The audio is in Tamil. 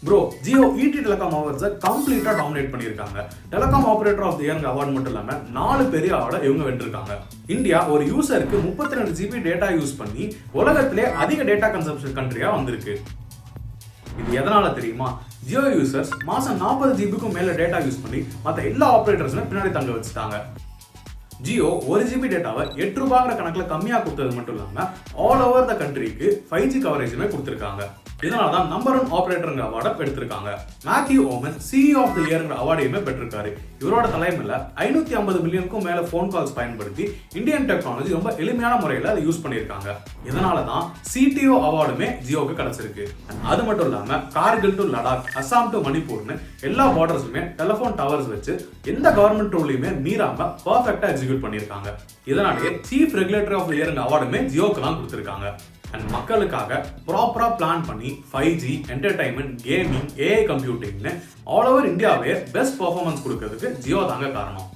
ப்ரோ, ஜியோ ET டெலிகாம் அவார்ட்ஸை கம்ப்ளீட்டாக டாமினேட் பண்ணியிருக்காங்க. Telecom operator of the year award மட்டும் இல்லாமல் 4 பெரிய அவார்டை இவங்க வென்றிருக்காங்க. இந்தியா ஒரு யூசருக்கு 32 GB டேட்டா யூஸ் பண்ணி உலகத்திலே அதிக டேட்டா கன்சம்ஷன் கண்ட்ரியாக வந்திருக்கு. இது எதனால தெரியுமா? ஜியோ யூசர்ஸ் மாசம் 40 GB மேல டேட்டா யூஸ் பண்ணி மற்ற எல்லா ஆபரேட்டர்ஸுமே பின்னாடி தங்க வச்சுட்டாங்க. ஜியோ 1 GB டேட்டாவை 8 ரூபாங்கிற கணக்கில் கம்மியாக கொடுத்தது மட்டும் இல்லாமல் ஆல் ஓவர் த கண்ட்ரிக்கு 5G கவரேஜுமே கொடுத்துருக்காங்க. இதனால தான் நம்பர் 1 ஆபரேட்டருங்கிற அவார்டை எடுத்திருக்காங்க. Mathew Oommen CEO of the இயர்ங்கிற அவார்டையுமே பெற்றிருக்காரு. இவரோட தலைமையில் 550 மில்லியனுக்கும் மேல ஃபோன் கால்ஸ் பயன்படுத்தி இந்தியன் டெக்னாலஜி ரொம்ப எளிமையான முறையில் அதை யூஸ் பண்ணியிருக்காங்க. இதனால தான் CTO அவார்டுமே ஜியோக்கு கிடைச்சிருக்கு. அது மட்டும் இல்லாமல் கார்கில் டு லடாக், அசாம் டு மணிப்பூர்னு எல்லா பார்டர்ஸுமே டெலிஃபோன் டவர்ஸ் வச்சு எந்த கவர்மெண்ட் ரூலையுமே மீறாம பர்ஃபெக்டா எக்ஸிக்யூட் பண்ணியிருக்காங்க. இதனாலேயே chief regulatory of the year அவார்டுமே ஜியோக்கு தான் கொடுத்திருக்காங்க. அண்ட் மக்களுக்காக ப்ராப்பரா பிளான் பண்ணி 5G, என்டர்டைன்மெண்ட், கேமிங், AI கம்ப்யூட்டிங்னு ஆல் ஓவர் இந்தியாவே பெஸ்ட் பர்ஃபார்மன்ஸ் கொடுக்கறதுக்கு ஜியோ தாங்க காரணம்.